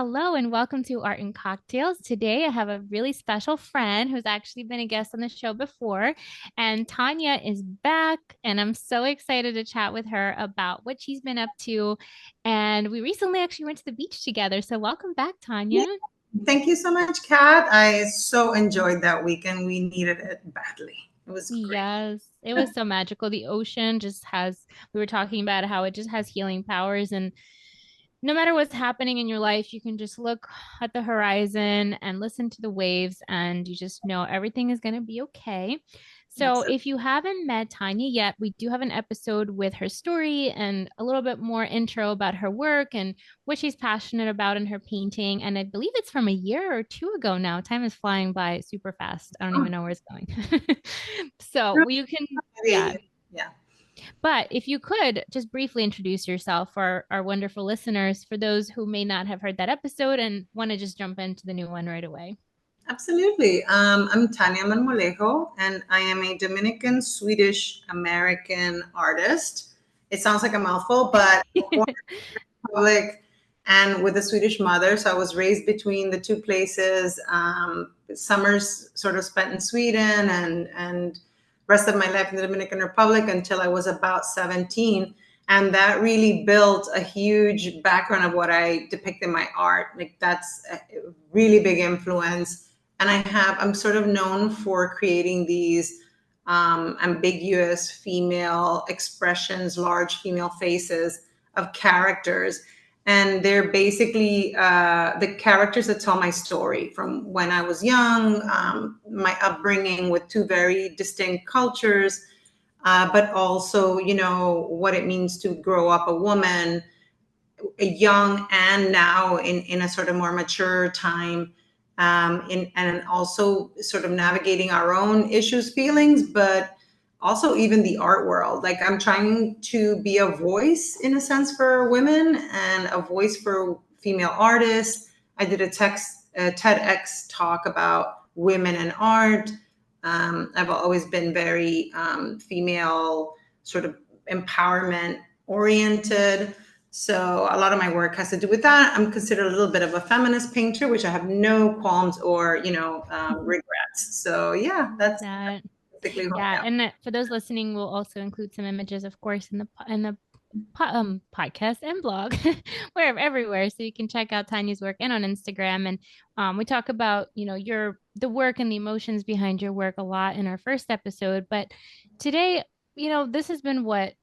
Hello and welcome to Art and Cocktails. Today I have a really special friend who's actually been a guest on the show before, and Tania is back, and I'm so excited to chat with her about what she's been up to. And we recently actually went to the beach together, so welcome back, Tania. Yeah, thank you so much, Kat. I so enjoyed that weekend. We needed it badly. It was great. Yes, it was so magical. The ocean just has, we were talking about how it just has healing powers, and no matter what's happening in your life, you can just look at the horizon and listen to the waves, and you just know everything is going to be okay. So, That's it. if you haven't met Tanya yet, we do have an episode with her story and a little bit more intro about her work and what she's passionate about in her painting. And I believe it's from a year or two ago now. Time is flying by super fast. I don't Oh, even know where it's going. So, really? you can, yeah, Maybe yeah. but if you could just briefly introduce yourself for our wonderful listeners, for those who may not have heard that episode and want to just jump into the new one right away. Absolutely. I'm Tania Marmolejo, and I am a Dominican-Swedish-American artist. It sounds like a mouthful, but born in the Republic and with a Swedish mother. So I was raised between the two places. Summers sort of spent in Sweden and rest of my life in the Dominican Republic until I was about 17. And that really built a huge background of what I depict in my art. Like that's a really big influence. And I'm sort of known for creating these ambiguous female expressions, large female faces of characters. And they're basically the characters that tell my story from when I was young, my upbringing with two very distinct cultures, but also, what it means to grow up a woman, young and now in a sort of more mature time, and also sort of navigating our own issues, feelings, but also even the art world. Like I'm trying to be a voice in a sense for women and a voice for female artists. I did a TEDx talk about women and art. I've always been very female sort of empowerment oriented. So a lot of my work has to do with that. I'm considered a little bit of a feminist painter, which I have no qualms or, regrets. So yeah, that's That, basically who I yeah, am. and for those listening, we'll also include some images, of course, in the podcast and blog, wherever everywhere, so you can check out Tanya's work and on Instagram. And we talk about your the work and the emotions behind your work a lot in our first episode. But today, this has been what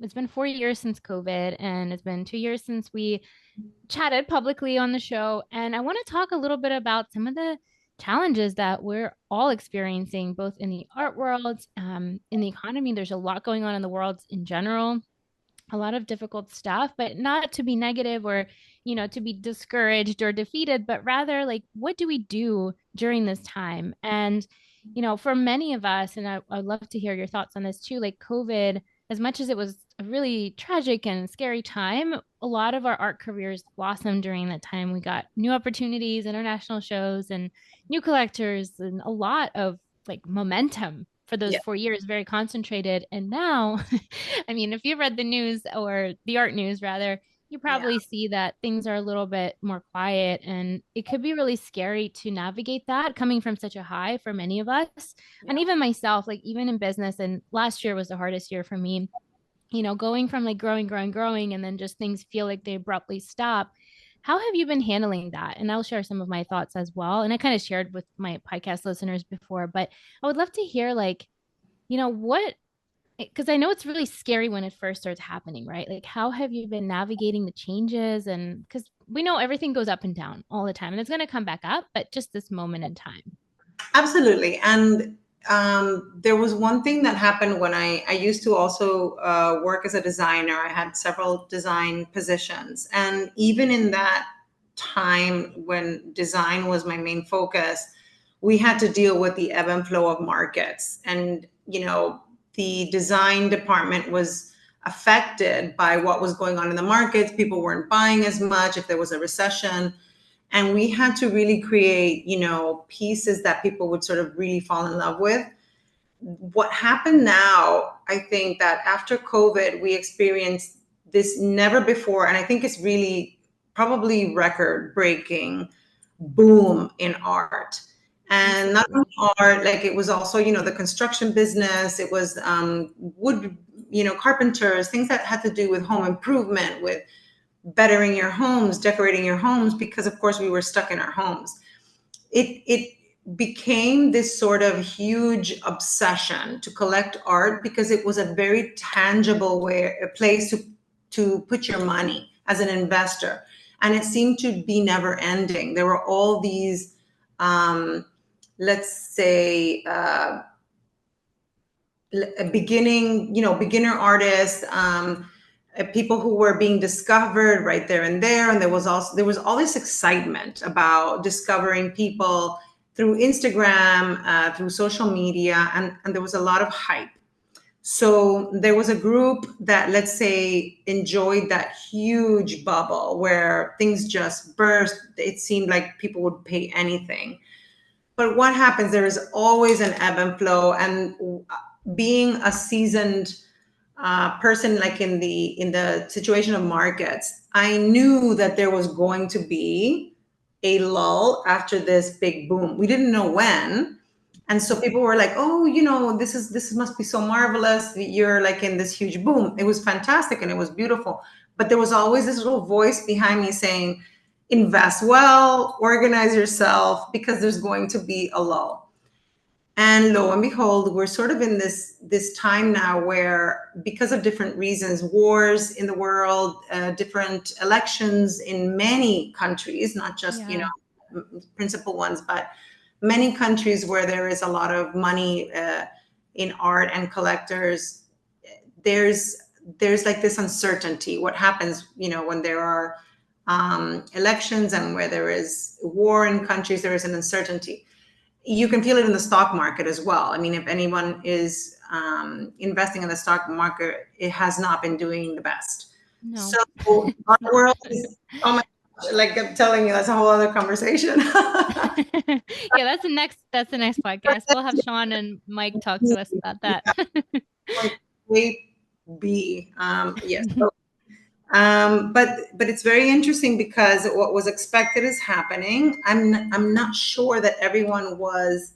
it's been 4 years since COVID, and it's been 2 years since we chatted publicly on the show. And I want to talk a little bit about some of the challenges that we're all experiencing, both in the art world, in the economy. There's a lot going on in the world in general, a lot of difficult stuff, but not to be negative or, to be discouraged or defeated, but rather like, what do we do during this time? And, for many of us, and I'd love to hear your thoughts on this too, like COVID, as much as it was a really tragic and scary time, a lot of our art careers blossomed during that time. We got new opportunities, international shows, and new collectors, and a lot of like momentum for those Yeah. 4 years, very concentrated. And now, I mean, if you read the news or the art news rather, you Yeah. probably see that things are a little bit more quiet, and it could be really scary to navigate that coming from such a high for many of us. And Yeah. even myself, like even in business, and last year was the hardest year for me, going from like growing, and then just things feel like they abruptly stop. How have you been handling that? And I'll share some of my thoughts as well. And I kind of shared with my podcast listeners before, but I would love to hear like, what, because I know it's really scary when it first starts happening, right? Like, how have you been navigating the changes? And because we know everything goes up and down all the time, and it's going to come back up, but just this moment in time. Absolutely. And there was one thing that happened when I used to also work as a designer. I had several design positions. And even in that time when design was my main focus, we had to deal with the ebb and flow of markets. And, the design department was affected by what was going on in the markets. People weren't buying as much if there was a recession, and we had to really create pieces that people would sort of really fall in love with. What happened now, I think that after COVID we experienced this never before, and I think it's really probably record breaking boom in art. And not only art, like it was also, the construction business. It was wood, carpenters, things that had to do with home improvement, with bettering your homes, decorating your homes, because of course we were stuck in our homes. It became this sort of huge obsession to collect art because it was a very tangible a place to put your money as an investor. And it seemed to be never ending. There were all these, let's say, beginner artists, people who were being discovered right there and there. And there was all this excitement about discovering people through Instagram, through social media, and there was a lot of hype. So there was a group that, let's say, enjoyed that huge bubble where things just burst. It seemed like people would pay anything. But what happens, there is always an ebb and flow. And being a seasoned person, like in the situation of markets, I knew that there was going to be a lull after this big boom. We didn't know when. And so people were like, oh, this must be so marvelous. You're like in this huge boom. It was fantastic and it was beautiful. But there was always this little voice behind me saying, invest well, organize yourself, because there's going to be a lull. And lo and behold, we're sort of in this time now where, because of different reasons, wars in the world, different elections in many countries, not just, principal ones, but many countries where there is a lot of money in art and collectors, there's like this uncertainty. What happens, when there are elections and where there is war in countries, there is an uncertainty. You can feel it in the stock market as well. I mean, if anyone is investing in the stock market, it has not been doing the best. No. So our world is, oh my gosh, like I'm telling you, that's a whole other conversation. Yeah, that's the next podcast. We'll have Sean and Mike talk to us about that. Wait, yes. So, but it's very interesting because what was expected is happening. I'm not sure that everyone was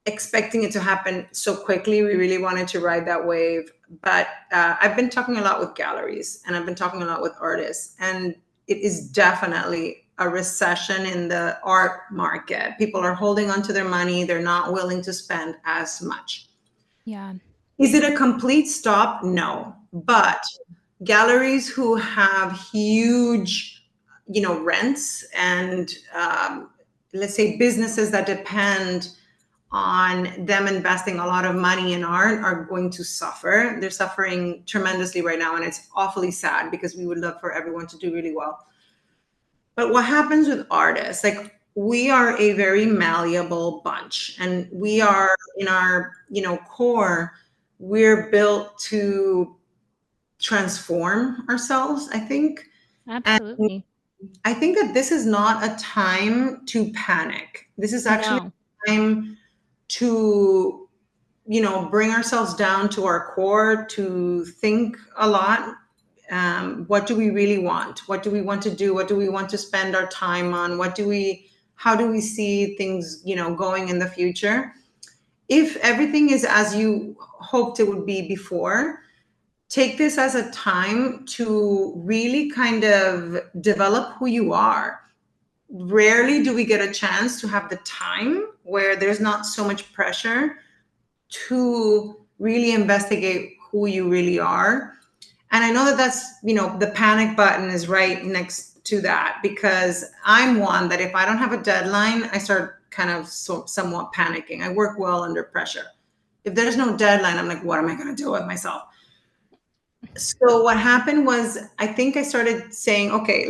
expecting it to happen so quickly. We really wanted to ride that wave. But I've been talking a lot with galleries and I've been talking a lot with artists, and it is definitely a recession in the art market. People are holding on to their money. They're not willing to spend as much. Yeah. Is it a complete stop? No. But galleries who have huge, rents and let's say businesses that depend on them investing a lot of money in art are going to suffer. They're suffering tremendously right now, and it's awfully sad because we would love for everyone to do really well. But what happens with artists, like we are a very malleable bunch, and we are in our, core, we're built to transform ourselves, I think. Absolutely. And I think that this is not a time to panic. This is actually a time to, bring ourselves down to our core, to think a lot. What do we really want? What do we want to do? What do we want to spend our time on? How do we see things, going in the future? If everything is as you hoped it would be before, take this as a time to really kind of develop who you are. Rarely do we get a chance to have the time where there's not so much pressure to really investigate who you really are. And I know that that's, the panic button is right next to that, because I'm one that if I don't have a deadline, I start kind of somewhat panicking. I work well under pressure. If there's no deadline, I'm like, what am I going to do with myself? So what happened was, I think I started saying, okay,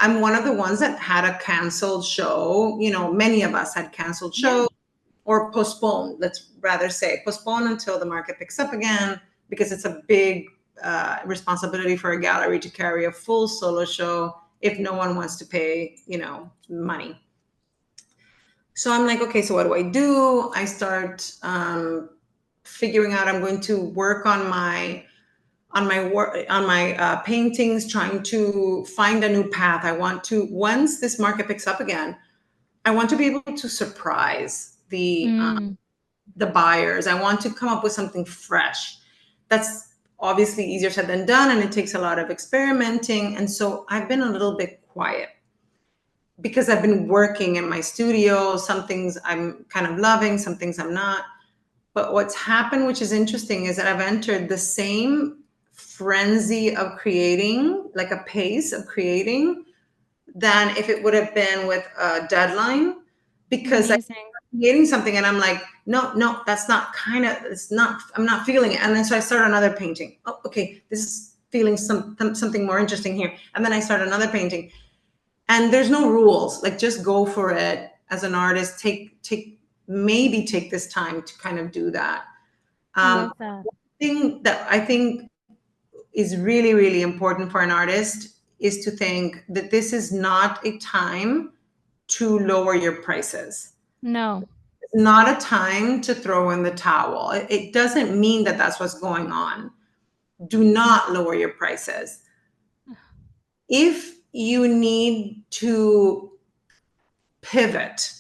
I'm one of the ones that had a canceled show. Many of us had canceled shows or postponed, let's rather say postponed until the market picks up again, because it's a big responsibility for a gallery to carry a full solo show if no one wants to pay, money. So I'm like, okay, so what do? I start figuring out I'm going to work on my on my work, on my paintings, trying to find a new path. I want to, once this market picks up again, I want to be able to surprise the buyers. I want to come up with something fresh. That's obviously easier said than done, and it takes a lot of experimenting. And so I've been a little bit quiet because I've been working in my studio. Some things I'm kind of loving, some things I'm not. But what's happened, which is interesting, is that I've entered the same frenzy of creating, like a pace of creating, than if it would have been with a deadline, because I'm creating something and I'm like, no, that's not kind of, it's not, I'm not feeling it. And then so I start another painting. Oh, okay, this is feeling something more interesting here. And then I start another painting. And there's no rules, like just go for it as an artist. Maybe take this time to kind of do that. Love that. Thing that I think is really, really important for an artist is to think that this is not a time to lower your prices. No. It's not a time to throw in the towel. It doesn't mean that that's what's going on. Do not lower your prices. If you need to pivot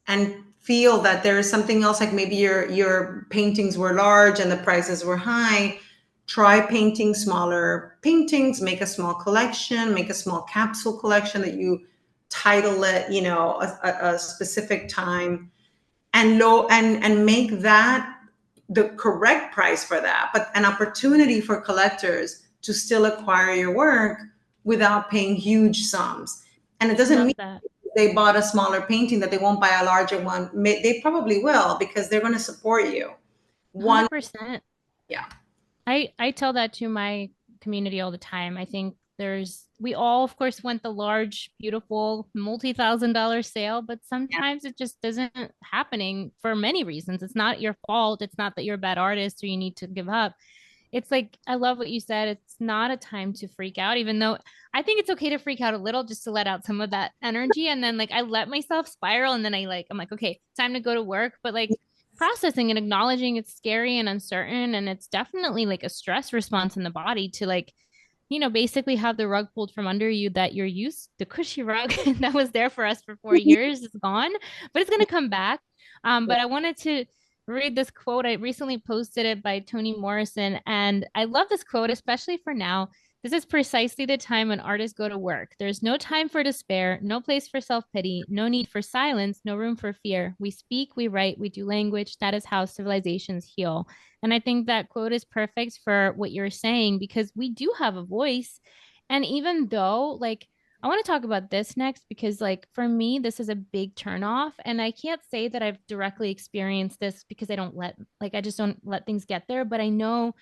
and feel that there is something else, like maybe your paintings were large and the prices were high, try painting smaller paintings, make a small collection, make a small capsule collection that you title it, you know, a specific time, and make that the correct price for that, but an opportunity for collectors to still acquire your work without paying huge sums. And it doesn't mean that they bought a smaller painting that they won't buy a larger one. They probably will, because they're going to support you. 100%. Yeah. I tell that to my community all the time. I think we all, of course, want the large, beautiful, multi-thousand-dollar sale, but sometimes it just isn't happening for many reasons. It's not your fault. It's not that you're a bad artist or you need to give up. It's like, I love what you said. It's not a time to freak out, even though I think it's okay to freak out a little just to let out some of that energy. And then like I let myself spiral, and then I'm like, okay, time to go to work. But like processing and acknowledging it's scary and uncertain, and it's definitely like a stress response in the body to like, you know, basically have the rug pulled from under you that you're used, the cushy rug that was there for us for 4 years is gone, but it's going to come back. But I wanted to read this quote. I recently posted it by Toni Morrison, and I love this quote, especially for now. This is precisely the time when artists go to work. There's no time for despair, no place for self-pity, no need for silence, no room for fear. We speak, we write, we do language. That is how civilizations heal. And I think that quote is perfect for what you're saying, because we do have a voice. And even though, like, I want to talk about this next, because like for me, this is a big turnoff. And I can't say that I've directly experienced this because I just don't let things get there. But I know,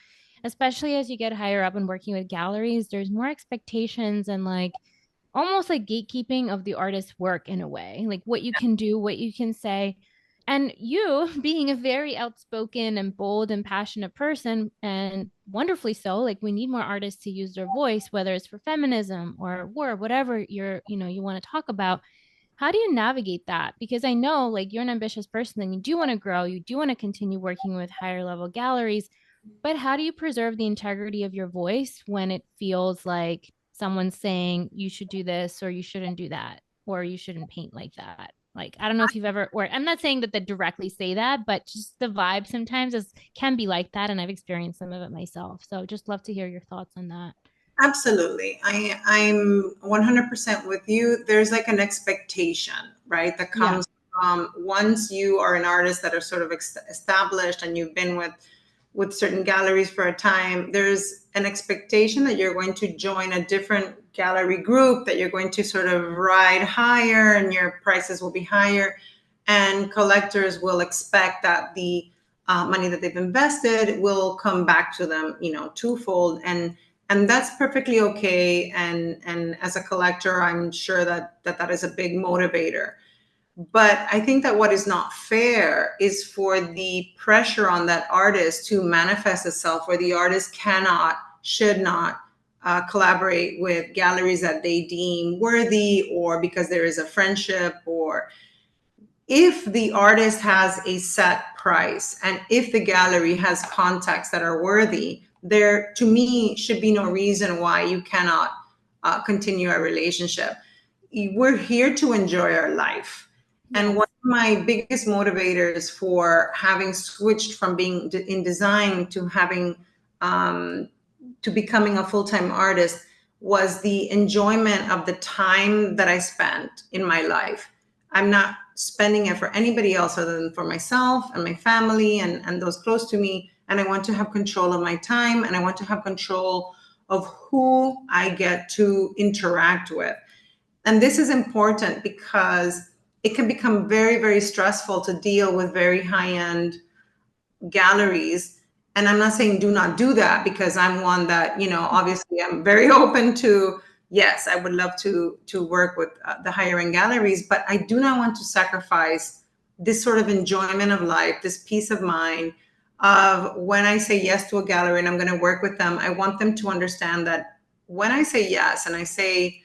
especially as you get higher up and working with galleries, there's more expectations and like almost like gatekeeping of the artist's work in a way, like what you can do, what you can say. And you being a very outspoken and bold and passionate person, and wonderfully so, like we need more artists to use their voice, whether it's for feminism or war, whatever you want to talk about. How do you navigate that? Because I know like you're an ambitious person and you do want to grow, you do want to continue working with higher level galleries, but how do you preserve the integrity of your voice when it feels like someone's saying you should do this or you shouldn't do that or you shouldn't paint like that? Like, I don't know if you've ever, or I'm not saying that they directly say that, but just the vibe sometimes can be like that. And I've experienced some of it myself. So just love to hear your thoughts on that. Absolutely. I'm 100% with you. There's like an expectation, right? That comes from once you are an artist that are sort of established and you've been with certain galleries for a time, there's an expectation that you're going to join a different gallery group, that you're going to sort of ride higher and your prices will be higher. And collectors will expect that the money that they've invested will come back to them, you know, twofold. And that's perfectly okay. And as a collector, I'm sure that is a big motivator. But I think that what is not fair is for the pressure on that artist to manifest itself, where the artist should not collaborate with galleries that they deem worthy, or because there is a friendship, or if the artist has a set price and if the gallery has contacts that are worthy, there, to me, should be no reason why you cannot continue a relationship. We're here to enjoy our life. And Yes. one of my biggest motivators for having switched from being in design to having to becoming a full-time artist was the enjoyment of the time that I spent in my life. I'm not spending it for anybody else other than for myself and my family and those close to me. And I want to have control of my time, and I want to have control of who I get to interact with. And this is important because it can become very, very stressful to deal with very high-end galleries. And I'm not saying do not do that, because I'm one that, obviously I'm very open to, yes, I would love to work with the higher end galleries, but I do not want to sacrifice this sort of enjoyment of life, this peace of mind of when I say yes to a gallery and I'm going to work with them. I want them to understand that when I say yes and I say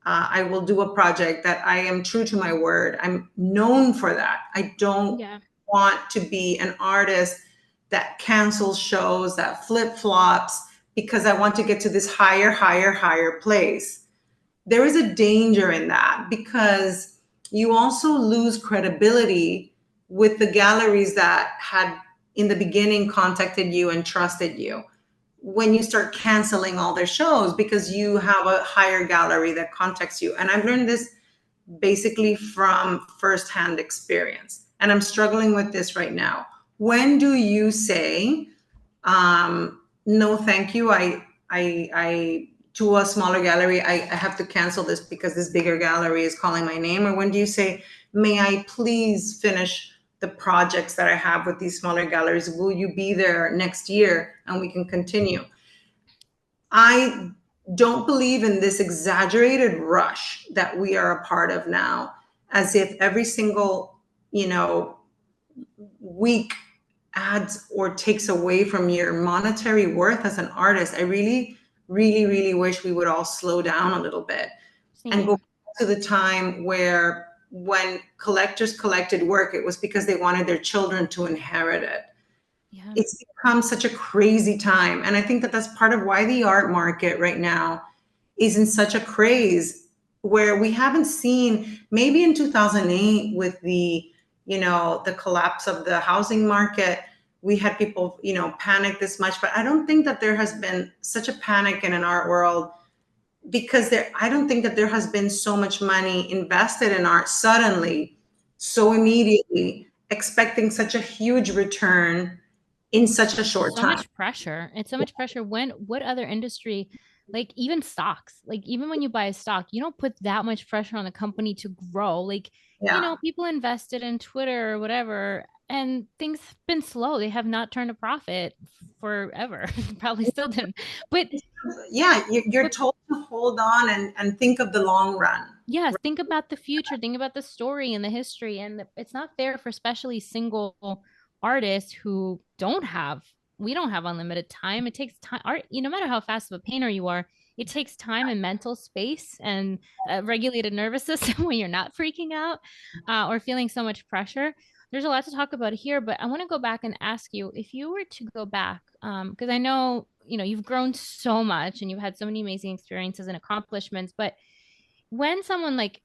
I will do a project, that I am true to my word. I'm known for that. I don't want to be an artist that cancels shows, that flip-flops, because I want to get to this higher place. There is a danger in that, because you also lose credibility with the galleries that had in the beginning contacted you and trusted you when you start canceling all their shows because you have a higher gallery that contacts you. And I've learned this basically from firsthand experience. And I'm struggling with this right now. When do you say, no, thank you. I to a smaller gallery, I have to cancel this because this bigger gallery is calling my name? Or when do you say, may I please finish the projects that I have with these smaller galleries? Will you be there next year and we can continue? I don't believe in this exaggerated rush that we are a part of now, as if every single, week adds or takes away from your monetary worth as an artist. I really, really, really wish we would all slow down a little bit and go back to the time where when collectors collected work, it was because they wanted their children to inherit it. Yeah. It's become such a crazy time. And I think that that's part of why the art market right now is in such a craze, where we haven't seen, maybe in 2008 with the, the collapse of the housing market, we had people, panic this much. But I don't think that there has been such a panic in an art world, because I don't think that there has been so much money invested in art suddenly, so immediately, expecting such a huge return in such a short time. So much pressure. It's so much pressure. What other industry, like even stocks, like even when you buy a stock, you don't put that much pressure on the company to grow. Like, people invested in Twitter or whatever, and things have been slow. They have not turned a profit forever. Probably still didn't. But yeah, you're told to hold on and think of the long run. Yes, think about the future, think about the story and the history. And it's not fair for especially single artists who we don't have unlimited time. It takes time. Art, no matter how fast of a painter you are, it takes time and mental space and a regulated nervous system when you're not freaking out or feeling so much pressure. There's a lot to talk about here, but I want to go back and ask you, if you were to go back, because I know, you've grown so much and you've had so many amazing experiences and accomplishments, but when someone, like,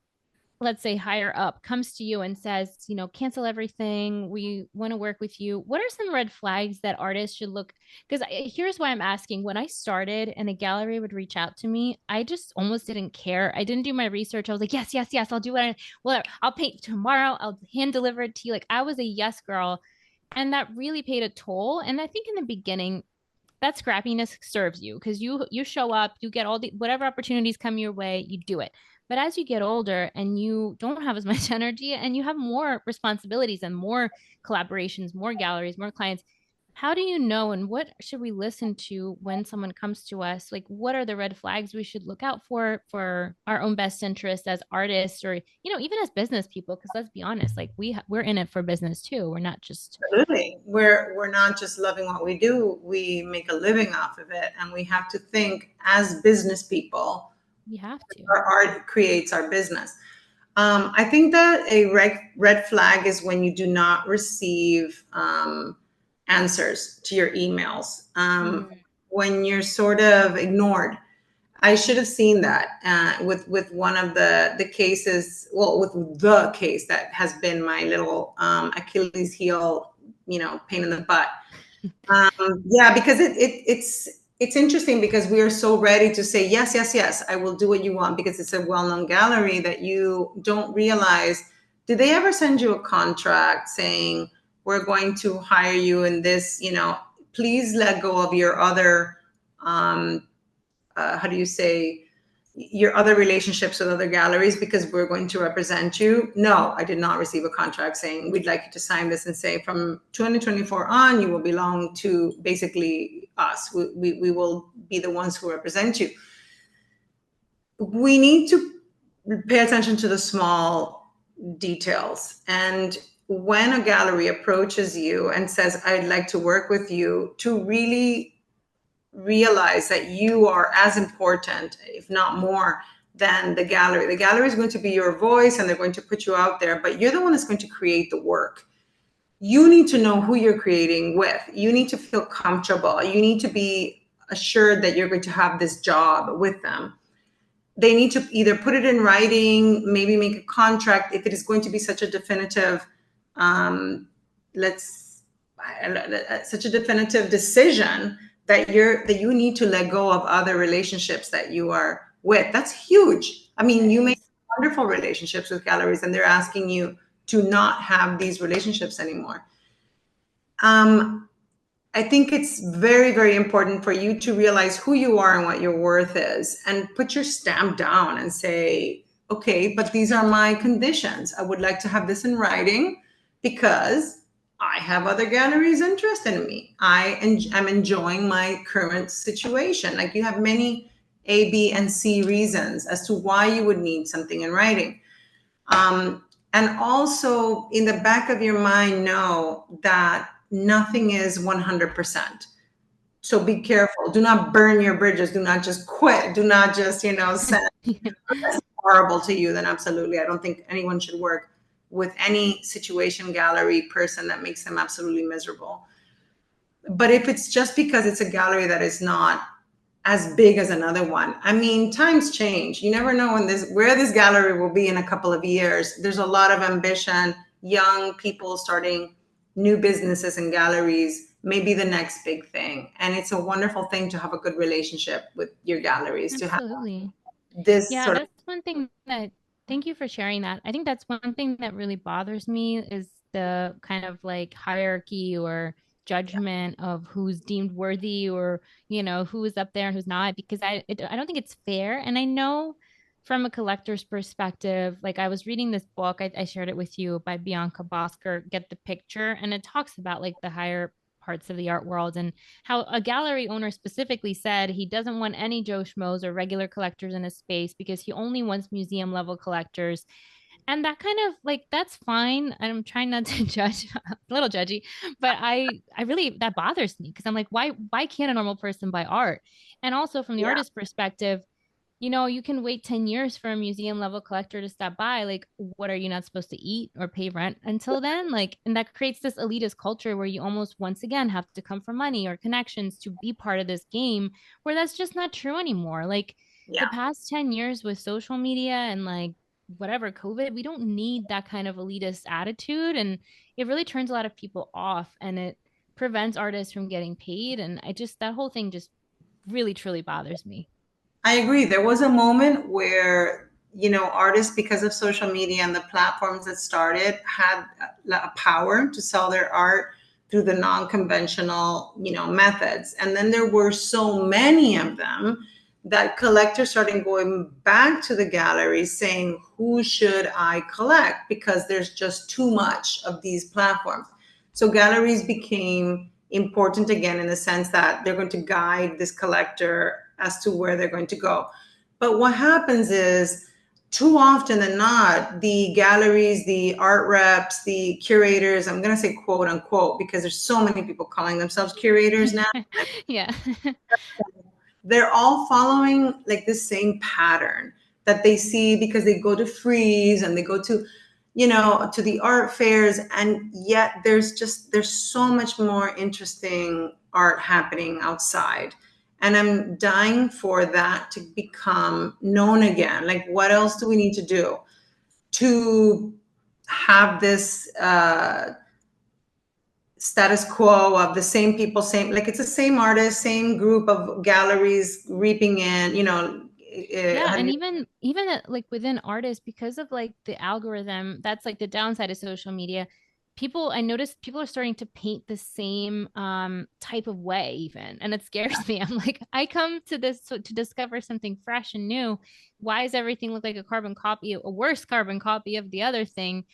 let's say higher up, comes to you and says, cancel everything, we want to work with you, what are some red flags that artists should look? Because here's why I'm asking. When I started and a gallery would reach out to me, I just almost didn't care. I didn't do my research. I was like, yes, I'll do it. Well, I'll paint tomorrow, I'll hand deliver it to you. Like, I was a yes girl, and that really paid a toll. And I think in the beginning, that scrappiness serves you, because you show up, you get all the whatever opportunities come your way, you do it. But as you get older and you don't have as much energy and you have more responsibilities and more collaborations, more galleries, more clients, how do you know, and what should we listen to when someone comes to us? Like, what are the red flags we should look out for our own best interest as artists, or, even as business people? Because let's be honest, like we're in it for business too. We're not just. Absolutely. We're not just loving what we do. We make a living off of it. And we have to think as business people. We have to. Our art creates our business. I think that a red flag is when you do not receive answers to your emails. when you're sort of ignored. I should have seen that with one of the cases, well, with the case that has been my little Achilles heel, pain in the butt. Yeah, because it's interesting because we are so ready to say yes, yes, yes, I will do what you want because it's a well-known gallery that you don't realize. Did they ever send you a contract saying we're going to hire you in this? Please let go of your other how do you say, your other relationships with other galleries because we're going to represent you. No, I did not receive a contract saying we'd like you to sign this and say from 2024 on, you will belong to basically us. We will be the ones who represent you. We need to pay attention to the small details. And when a gallery approaches you and says, I'd like to work with you, to really realize that you are as important, if not more, than the gallery. The gallery is going to be your voice and they're going to put you out there, but you're the one that's going to create the work. You need to know who you're creating with. You need to feel comfortable. You need to be assured that you're going to have this job with them. They need to either put it in writing, maybe make a contract if it is going to be such a definitive such a definitive decision that you need to let go of other relationships that you are with. That's huge. I mean, you make wonderful relationships with galleries and they're asking you to not have these relationships anymore. I think it's very, very important for you to realize who you are and what your worth is and put your stamp down and say, okay, but these are my conditions. I would like to have this in writing because I have other galleries interested in me. I'm enjoying my current situation. Like you have many A, B, and C reasons as to why you would need something in writing. And also in the back of your mind, know that nothing is 100%. So be careful. Do not burn your bridges. Do not just quit. Do not just, send that's horrible to you. Then absolutely, I don't think anyone should work with any situation gallery person that makes them absolutely miserable. But if it's just because it's a gallery that is not as big as another one, I mean, times change. You never know where this gallery will be in a couple of years. There's a lot of ambition, young people starting new businesses and galleries, maybe the next big thing. And it's a wonderful thing to have a good relationship with your galleries, Absolutely. to have this Yeah, sort of. that's one thing that, thank you for sharing that. I think that's one thing that really bothers me is the kind of like hierarchy or judgment of who's deemed worthy or, who's up there and who's not, because I don't think it's fair. And I know from a collector's perspective, like I was reading this book, I shared it with you by Bianca Bosker, Get the Picture, and it talks about like the higher parts of the art world and how a gallery owner specifically said he doesn't want any Joe Schmoes or regular collectors in his space because he only wants museum level collectors. And that kind of like that's fine. I'm trying not to judge, a little judgy, but I really that bothers me because I'm like, why can't a normal person buy art? And also from the Yeah. artist perspective, you can wait 10 years for a museum level collector to stop by. Like, what are you not supposed to eat or pay rent until then? Like, and that creates this elitist culture where you almost once again have to come for money or connections to be part of this game, where that's just not true anymore. Like, the Yeah. past 10 years with social media and like whatever COVID, we don't need that kind of elitist attitude. And it really turns a lot of people off and it prevents artists from getting paid. And that whole thing just really, truly bothers me. I agree. There was a moment where, artists, because of social media and the platforms that started, had a power to sell their art through the non-conventional, methods. And then there were so many of them that collectors started going back to the galleries saying, who should I collect? Because there's just too much of these platforms. So galleries became important again in the sense that they're going to guide this collector as to where they're going to go. But what happens is, too often than not, the galleries, the art reps, the curators, I'm going to say quote unquote, because there's so many people calling themselves curators now. Yeah. They're all following like the same pattern that they see because they go to Frieze and they go to, to the art fairs. And yet there's so much more interesting art happening outside. And I'm dying for that to become known again. Like, what else do we need to do to have this status quo of the same people, like it's the same artist, same group of galleries reaping in, Yeah, and like within artists, because of like the algorithm, that's like the downside of social media. I noticed people are starting to paint the same type of way even, and it scares me. I'm like, I come to this to discover something fresh and new. Why does everything look like a carbon copy, a worse carbon copy of the other thing?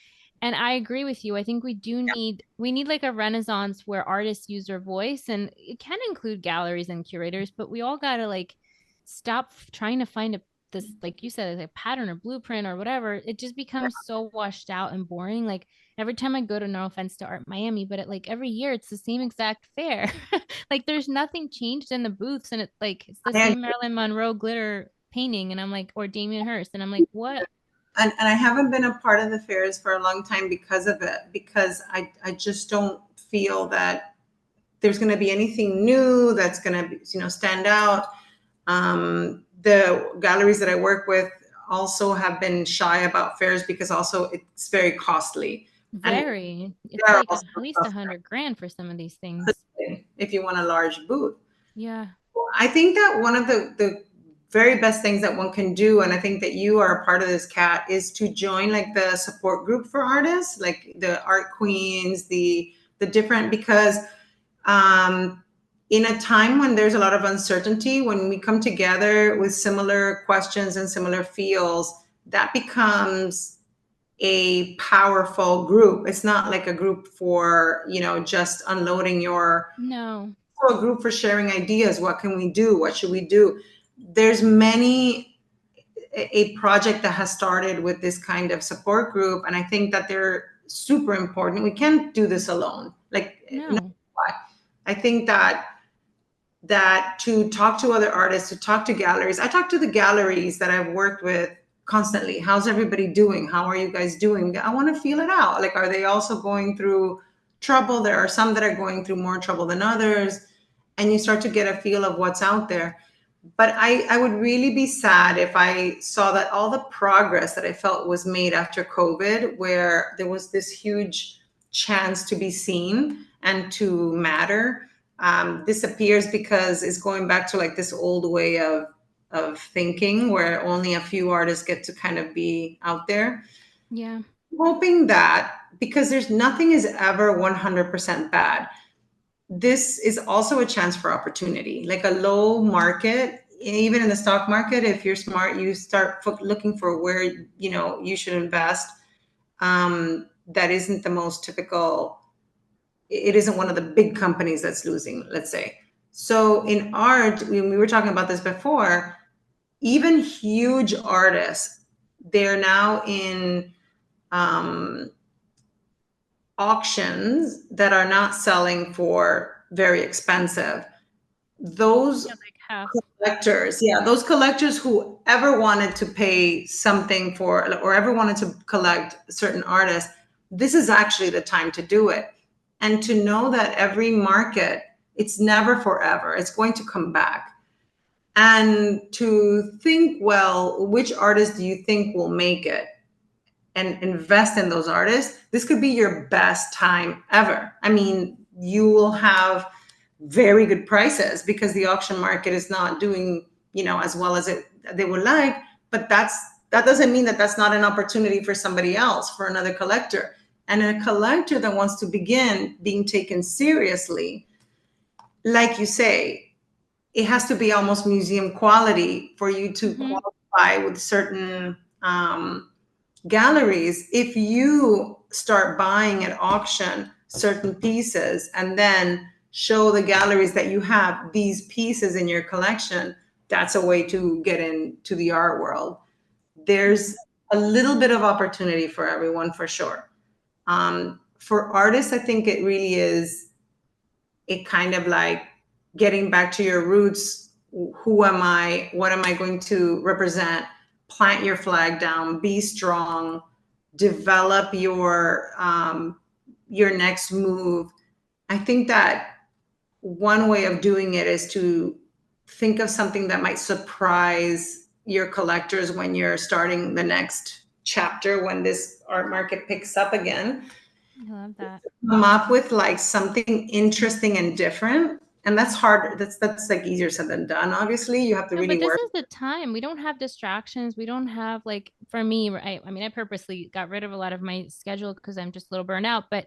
And I agree with you. I think we need like a renaissance where artists use their voice, and it can include galleries and curators, but we all got to like stop trying to find this, like you said, like a pattern or blueprint or whatever. It just becomes so washed out and boring. Like every time I go to, no offense to Art Miami, but like every year it's the same exact fair. Like there's nothing changed in the booths, and it's the same Marilyn Monroe glitter painting, and I'm like, or Damien Hirst, and I'm like, what? And I haven't been a part of the fairs for a long time because of it, because I just don't feel that there's going to be anything new that's going to stand out. The galleries that I work with also have been shy about fairs because also it's very costly. It's like at least $100,000 for some of these things if you want a large booth. Yeah, I think that one of the very best things that one can do, and I think that you are a part of this, Kat, is to join like the support group for artists, like the art queens, the different, because in a time when there's a lot of uncertainty, when we come together with similar questions and similar feels, that becomes a powerful group. It's not like a group for, just unloading your, no, a group for sharing ideas. What can we do? What should we do? There's a project that has started with this kind of support group, and I think that they're super important. We can't do this alone. No. I think that to talk to other artists, to talk to galleries. I talk to the galleries that I've worked with constantly. How's everybody doing? How are you guys doing? I want to feel it out. Like, are they also going through trouble? There are some that are going through more trouble than others, and you start to get a feel of what's out there. But I would really be sad if I saw that all the progress that I felt was made after COVID, where there was this huge chance to be seen and to matter, disappears, because it's going back to like this old way of thinking where only a few artists get to kind of be out there. Yeah. Hoping that, because there's nothing is ever 100% bad. This is also a chance for opportunity, like a low market. Even in the stock market, if you're smart, you start looking for where you should invest. That isn't the most typical. It isn't one of the big companies that's losing, let's say. So in art, when we were talking about this before, even huge artists, they're now in auctions that are not selling for very expensive. Those collectors, those collectors who ever wanted to pay something for, or ever wanted to collect certain artists, this is actually the time to do it. And to know that every market, it's never forever, it's going to come back. And to think, well, which artist do you think will make it? And invest in those artists. This could be your best time ever. I mean, you will have very good prices because the auction market is not doing, as well as they would like. But that doesn't mean that that's not an opportunity for somebody else, for another collector. And a collector that wants to begin being taken seriously, like you say, it has to be almost museum quality for you to qualify with certain galleries. If you start buying at auction certain pieces and then show the galleries that you have these pieces in your collection, that's a way to get into the art world. There's a little bit of opportunity for everyone, for sure. For artists, I think it really is a kind of like getting back to your roots. Who am I? What am I going to represent? Plant your flag down, be strong, develop your next move. I think that one way of doing it is to think of something that might surprise your collectors when you're starting the next chapter, when this art market picks up again. I love that. Come up with like something interesting and different. And that's hard. That's like easier said than done. Obviously, you have to No, really but this work. is the time. We don't have distractions. We don't have like for me, I mean, I purposely got rid of a lot of my schedule because I'm just a little burnt out, but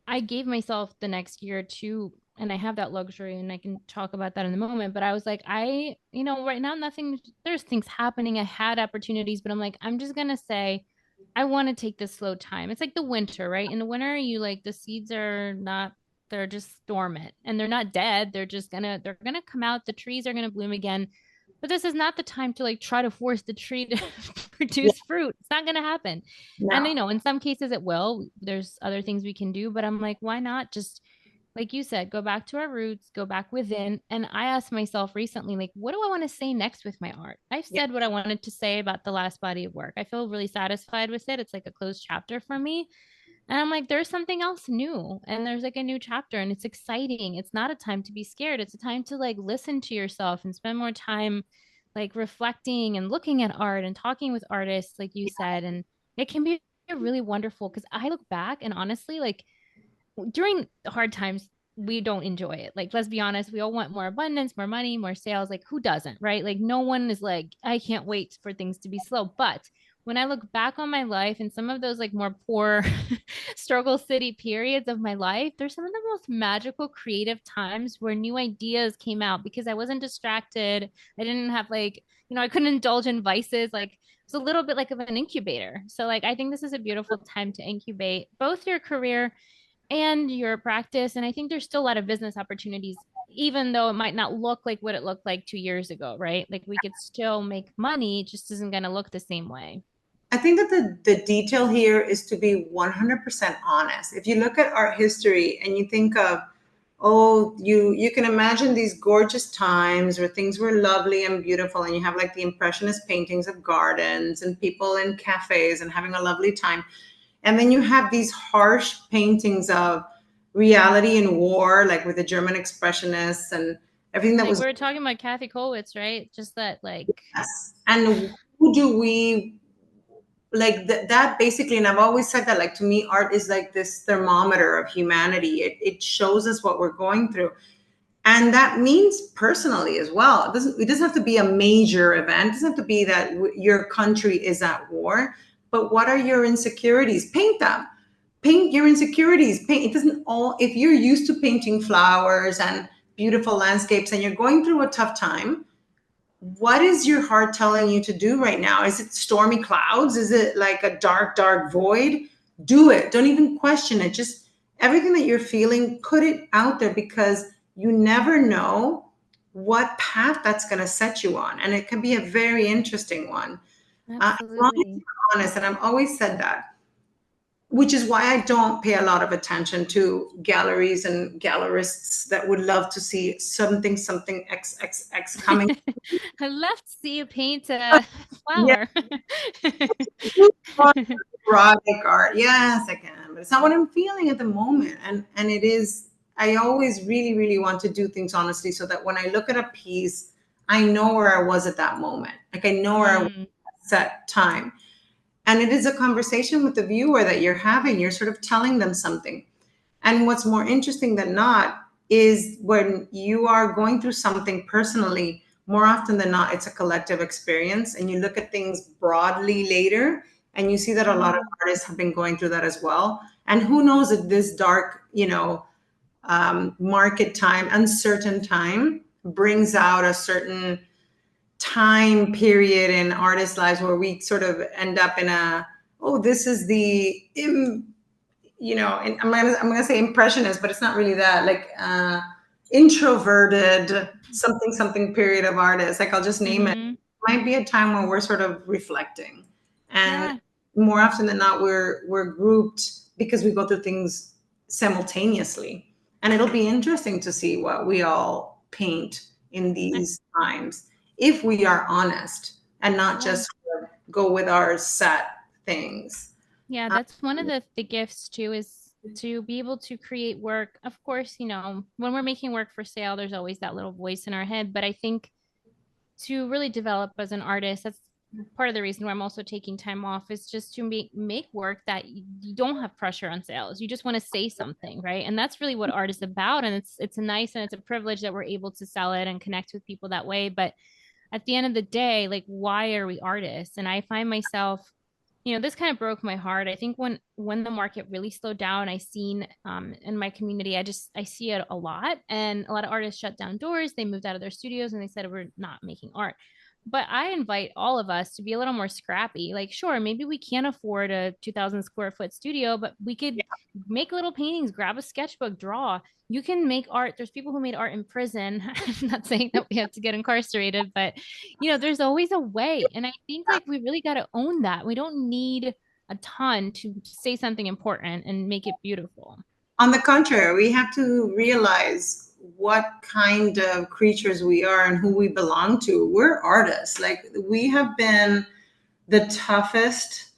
I gave myself the next year to, and I have that luxury and I can talk about that in a moment. But I was like, right now, nothing, there's things happening. I had opportunities, but I'm like, I'm just going to say, I want to take this slow time. It's like the winter, right? In the winter, you like the seeds are not, they're just dormant and they're not dead. They're going to come out. The trees are going to bloom again. But this is not the time to like try to force the tree to Yeah, produce fruit. It's not going to happen. And no. in some cases it will. There's other things we can do, but I'm like, why not just like you said, go back to our roots, go back within. And I asked myself recently, like, what do I want to say next with my art? I've Yeah. said what I wanted to say about the last body of work. I feel really satisfied with it. It's like a closed chapter for me. And I'm like, there's something else new. And there's like a new chapter and it's exciting. It's not a time to be scared. It's a time to like listen to yourself and spend more time like reflecting and looking at art and talking with artists, like you said. And it can be really wonderful because I look back and honestly, like during hard times, we don't enjoy it. Like, let's be honest, we all want more abundance, more money, more sales. Like, who doesn't, right? Like, no one is like, I can't wait for things to be slow. But when I look back on my life and some of those like more poor struggle city periods of my life, there's some of the most magical creative times where new ideas came out because I wasn't distracted. I didn't have like, I couldn't indulge in vices. Like, it's a little bit like of an incubator. So like I think this is a beautiful time to incubate both your career and your practice. And I think there's still a lot of business opportunities, even though it might not look like what it looked like 2 years ago, right? Like we could still make money, it just isn't going to look the same way. I think that the detail here is to be 100% honest. If you look at art history and you think of, oh, you can imagine these gorgeous times where things were lovely and beautiful, and you have like the impressionist paintings of gardens and people in cafes and having a lovely time. And then you have these harsh paintings of reality and war, like with the German expressionists and everything that Like was. we were talking about Kathy Kollwitz, right? Just that, like, Yes. And who do we like that basically? And I've always said that, like, to me, art is like this thermometer of humanity. It shows us what we're going through. And that means personally as well. It doesn't have to be a major event. It doesn't have to be that your country is at war. But what are your insecurities? Paint them. Paint your insecurities. Paint. It doesn't all. If you're used to painting flowers and beautiful landscapes, and you're going through a tough time, what is your heart telling you to do right now? Is it stormy clouds? Is it like a dark, dark void? Do it. Don't even question it. Just everything that you're feeling, put it out there, because you never know what path that's going to set you on. And it can be a very interesting one. As long as absolutely. you're honest, and I've always said that, which is why I don't pay a lot of attention to galleries and gallerists that would love to see something XXX coming. I love to see you paint a Yeah, flower. erotic art. Yes, I can, but it's not what I'm feeling at the moment. And it is. I always really, really want to do things honestly, so that when I look at a piece, I know where I was at that moment. Like I know where I was Mm, at that time. And it is a conversation with the viewer that you're having. You're sort of telling them something. And what's more interesting than not is when you are going through something personally, more often than not, it's a collective experience. And you look at things broadly later, and you see that a lot of mm. artists have been going through that as well. And who knows if this dark, market time, uncertain time, brings out a certain time period in artists' lives where we sort of end up in a, oh, this is the and I'm gonna say impressionist, but it's not really that. Like introverted something period of artists. Like I'll just name it. Mm-hmm. Might be a time when we're sort of reflecting, and Yeah. more often than not, we're grouped because we go through things simultaneously, and it'll be interesting to see what we all paint in I, these times if we are honest and not yeah. just go with our set things. Yeah, that's one of the gifts too is to be able to create work. Of course, when we're making work for sale, there's always that little voice in our head. But I think to really develop as an artist, that's part of the reason why I'm also taking time off, is just to make work that you don't have pressure on sales. You just want to say something, right? And that's really what art is about. And it's a nice and it's a privilege that we're able to sell it and connect with people that way. But at the end of the day, like, why are we artists? And I find myself, this kind of broke my heart. I think when the market really slowed down, I seen in my community, I see it a lot, and a lot of artists shut down doors. They moved out of their studios and they said, we're not making art. But I invite all of us to be a little more scrappy. Like, sure, maybe we can't afford a 2,000 square foot studio, but we could make little paintings, grab a sketchbook, draw. You can make art. There's people who made art in prison. I'm not saying that we have to get incarcerated, but there's always a way. And I think, like, we really got to own that. We don't need a ton to say something important and make it beautiful. On the contrary, we have to realize what kind of creatures we are and who we belong to. We're artists. Like, we have been the toughest,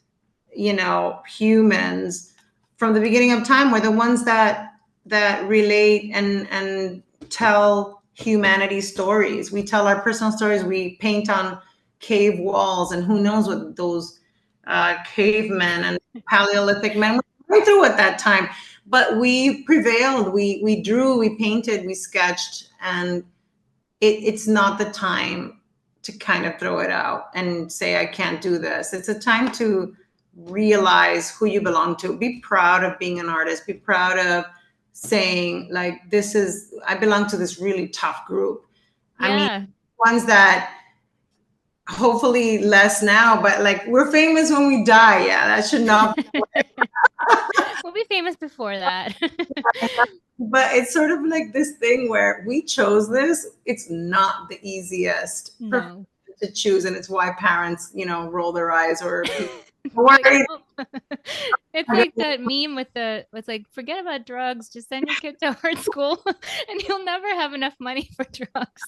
humans from the beginning of time. We're the ones that relate and tell humanity stories. We tell our personal stories. We paint on cave walls, and who knows what those cavemen and Paleolithic men were going through at that time. But we prevailed. We drew, we painted, we sketched, and it's not the time to kind of throw it out and say, I can't do this. It's a time to realize who you belong to. Be proud of being an artist. Be proud of saying, like, I belong to this really tough group. Yeah. I mean, ones that hopefully less now, but like, we're famous when we die. Yeah, that should not be. We'll be famous before that. But it's sort of like this thing where we chose this. It's not the easiest No. to choose, and it's why parents, roll their eyes or like, oh. It's like that meme with it's like, forget about drugs, just send your kid to art school and you'll never have enough money for drugs.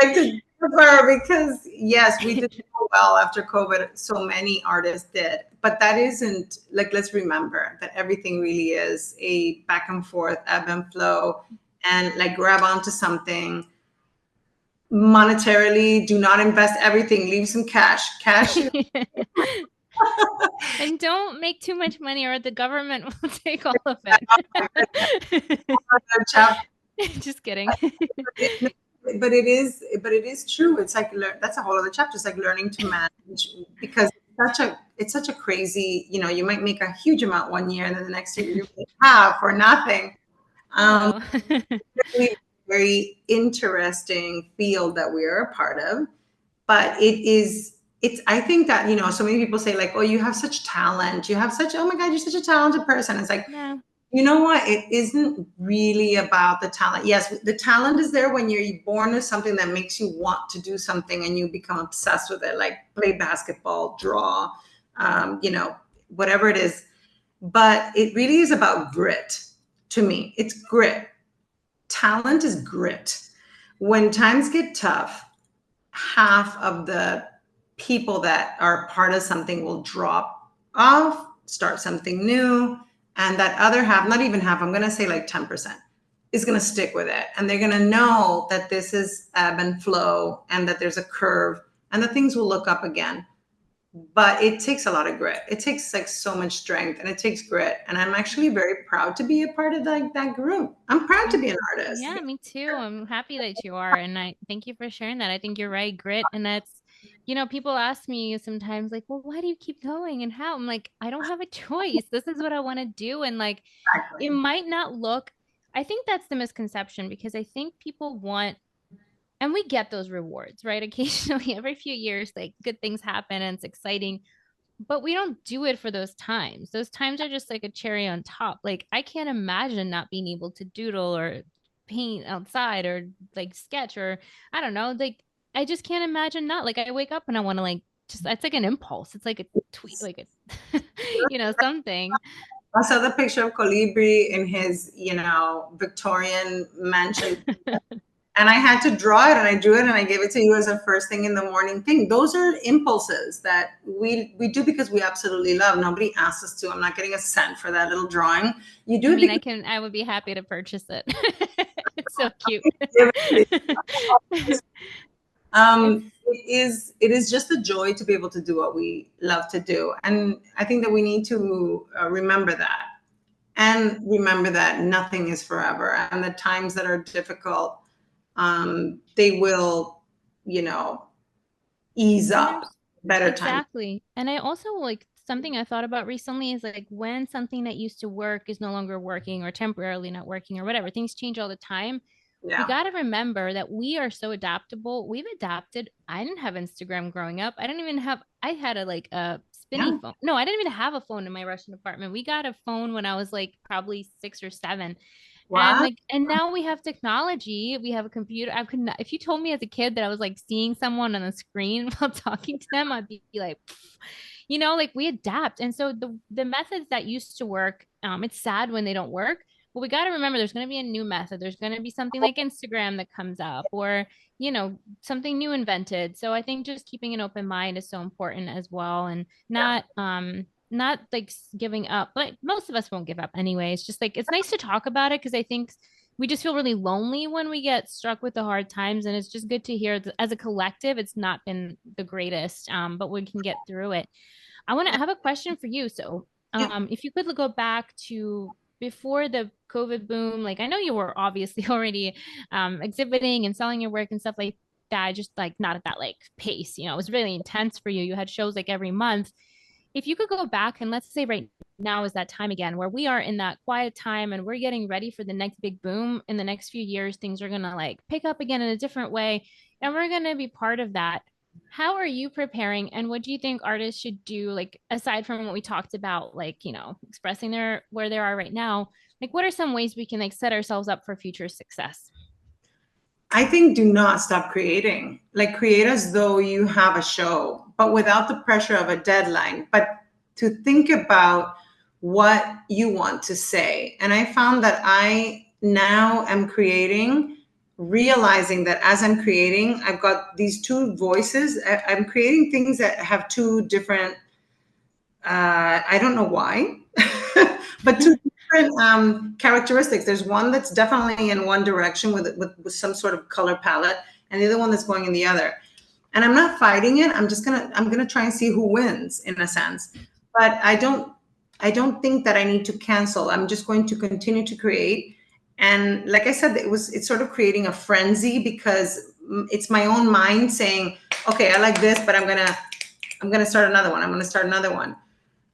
Like, to her, because yes, we did so well after COVID. So many artists did, but that isn't, like, let's remember that everything really is a back and forth, ebb and flow, and like, grab onto something monetarily. Do not invest everything. Leave some cash. And don't make too much money or the government will take all of it. Just kidding. But it is true. It's like, that's a whole other chapter. It's like learning to manage, because it's such a crazy, you might make a huge amount one year and then the next year you have for nothing. Very, very interesting field that we are a part of. But I think that, so many people say, like, oh, you have such talent. Oh my God, you're such a talented person. It's like, yeah. You know what? It isn't really about the talent. Yes, the talent is there when you're born with something that makes you want to do something and you become obsessed with it, like play basketball, draw, whatever it is. But it really is about grit to me. It's grit. Talent is grit. When times get tough, half of the people that are part of something will drop off, start something new. And that other half, not even half, I'm going to say like 10%, is going to stick with it. And they're going to know that this is ebb and flow and that there's a curve and that things will look up again. But it takes a lot of grit. It takes like so much strength and it takes grit. And I'm actually very proud to be a part of that group. I'm proud to be an artist. Yeah, me too. I'm happy that you are. And I thank you for sharing that. I think you're right. Grit. And that's, people ask me sometimes, like, well, why do you keep going and how? I'm like, I don't have a choice. This is what I want to do. And like, exactly. It might not look, I think that's the misconception, because I think people want, and we get those rewards, right? Occasionally, every few years, like, good things happen and it's exciting, but we don't do it for those times. Those times are just like a cherry on top. Like, I can't imagine not being able to doodle or paint outside or like sketch, or I don't know, like, I just can't imagine not. Like, I wake up and I want to, like, just, it's like an impulse. It's like a tweet, like a, something. I saw the picture of Colibri in his, Victorian mansion. and I had to draw it, and I drew it, and I gave it to you as a first thing in the morning thing. Those are impulses that we do because we absolutely love. Nobody asked us to. I'm not getting a cent for that little drawing. You do I it mean, because I would be happy to purchase it. It's so cute. It's it is just a joy to be able to do what we love to do, and I think that we need to remember that, and remember that nothing is forever, and the times that are difficult, they will, ease up. Better times. exactly. And I also like something I thought about recently is like when something that used to work is no longer working or temporarily not working or whatever, things change all the time. We Yeah. got to remember that we are so adaptable. We've adapted. I didn't have Instagram growing up. I had a spinny Yeah. phone. No, I didn't even have a phone in my Russian apartment. We got a phone when I was like probably 6 or 7. And Wow. now we have technology. We have a computer. I could not, if you told me as a kid that I was like seeing someone on the screen while talking to them, I'd be like, like we adapt. And so the methods that used to work, it's sad when they don't work. But we got to remember there's going to be a new method. There's going to be something like Instagram that comes up or, something new invented. So I think just keeping an open mind is so important as well and not like giving up. But most of us won't give up anyway. It's just like it's nice to talk about it because I think we just feel really lonely when we get struck with the hard times, and it's just good to hear that as a collective it's not been the greatest, but we can get through it. I have a question for you. So, Yeah. if you could go back to before the COVID boom, like I know you were obviously already exhibiting and selling your work and stuff like that, just like not at that like pace, it was really intense for you. You had shows like every month. If you could go back and let's say right now is that time again where we are in that quiet time and we're getting ready for the next big boom in the next few years, things are going to like pick up again in a different way. And we're going to be part of that. How are you preparing and what do you think artists should do, like aside from what we talked about, like, expressing where they are right now, like what are some ways we can like set ourselves up for future success? I think do not stop creating. Like create as though you have a show, but without the pressure of a deadline, but to think about what you want to say. And I found that I now am creating, realizing that as I'm creating, I've got these two voices. I'm creating things that have two different, I don't know why, but two different characteristics. There's one that's definitely in one direction with some sort of color palette, and the other one that's going in the other. And I'm not fighting it. I'm gonna try and see who wins in a sense. But I don't think that I need to cancel. I'm just going to continue to create. And like I said, it's sort of creating a frenzy because it's my own mind saying, okay, I like this, but I'm gonna start another one. I'm gonna start another one.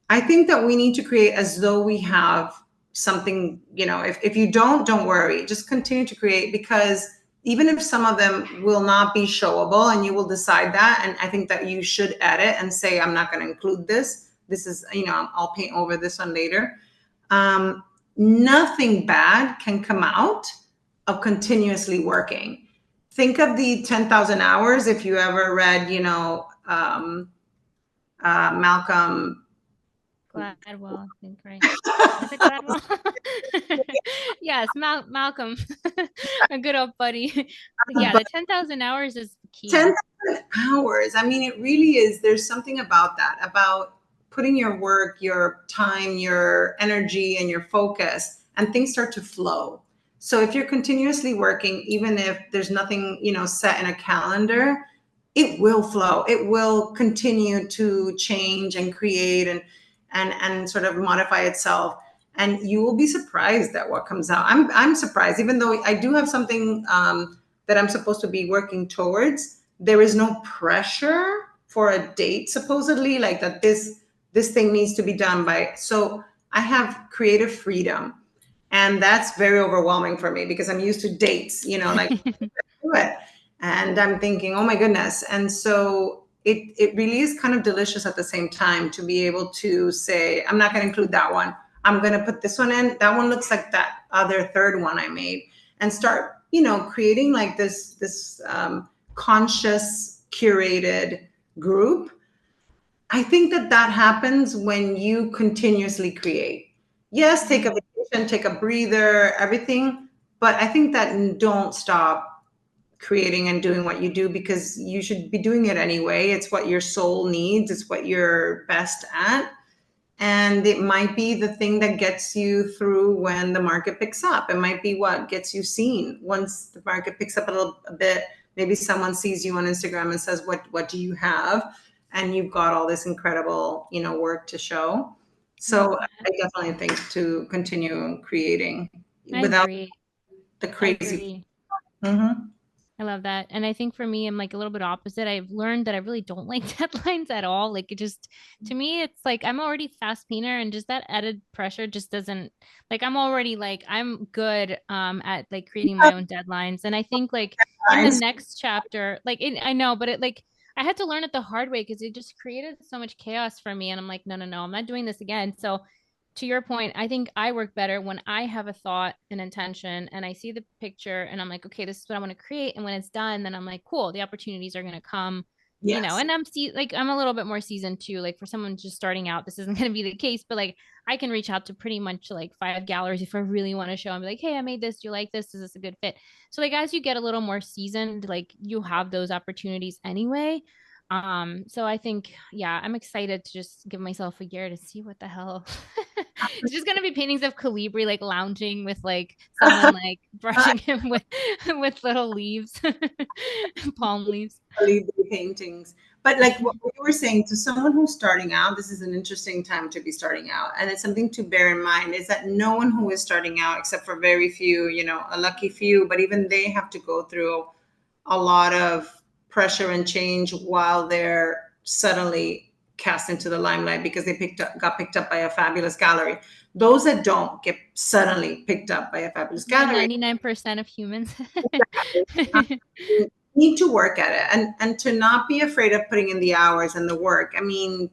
I think that we need to create as though we have something, if you don't worry, just continue to create because even if some of them will not be showable and you will decide that, and I think that you should edit and say, I'm not going to include this. This is, I'll paint over this one later. Nothing bad can come out of continuously working. Think of the 10,000 hours. If you ever read, Malcolm Gladwell, I think, right? Is it Gladwell? Yes, Malcolm, a good old buddy. Yeah, the 10,000 hours is key. 10,000 hours. I mean, it really is. There's something about that, about putting your work, your time, your energy, and your focus, and things start to flow. So if you're continuously working, even if there's nothing, set in a calendar, it will flow. It will continue to change and create and sort of modify itself. And you will be surprised at what comes out. I'm surprised, even though I do have something that I'm supposed to be working towards. There is no pressure for a date, supposedly, like that this thing needs to be done by. So I have creative freedom. And that's very overwhelming for me because I'm used to dates, like do it. And I'm thinking, oh my goodness. And so it really is kind of delicious at the same time to be able to say, I'm not going to include that one. I'm going to put this one in. That one looks like that other third one I made, and start, creating like this conscious curated group. I think that happens when you continuously create. Yes, take a vacation, take a breather, everything. But I think that don't stop creating and doing what you do, because you should be doing it anyway. It's what your soul needs, it's what you're best at. And it might be the thing that gets you through when the market picks up. It might be what gets you seen once the market picks up a bit. Maybe someone sees you on Instagram and says, what do you have? And you've got all this incredible, work to show. So I definitely think to continue creating I without agree. the I crazy. agree. Mhm. I love that. And I think for me, I'm like a little bit opposite. I've learned that I really don't like deadlines at all. Like it just, to me, it's like I'm already fast painter and just that added pressure just doesn't like I'm already like I'm good at like creating my own deadlines. And I think like in the next chapter, like I know, but it like I had to learn it the hard way because it just created so much chaos for me. And I'm like, no, no, no, I'm not doing this again. So to your point, I think I work better when I have a thought, an intention, and I see the picture and I'm like, okay, this is what I want to create. And when it's done, then I'm like, cool, the opportunities are going to come, Yes. and like, I'm a little bit more seasoned too. Like for someone just starting out, this isn't going to be the case, but like, I can reach out to pretty much like 5 galleries if I really want to show and be like, hey, I made this. Do you like this? Is this a good fit? So like, as you get a little more seasoned, like you have those opportunities anyway. So I think, yeah, I'm excited to just give myself a year to see what the hell. It's just gonna be paintings of Calibri like lounging with like someone like brushing him with with little leaves, palm leaves. Calibri paintings. But like what you were saying, to someone who's starting out, this is an interesting time to be starting out. And it's something to bear in mind is that no one who is starting out, except for very few, a lucky few, but even they have to go through a lot of pressure and change while they're suddenly cast into the limelight because they got picked up by a fabulous gallery. Those that don't get suddenly picked up by a fabulous The gallery 99% of humans. need to work at it, and to not be afraid of putting in the hours and the work. I mean,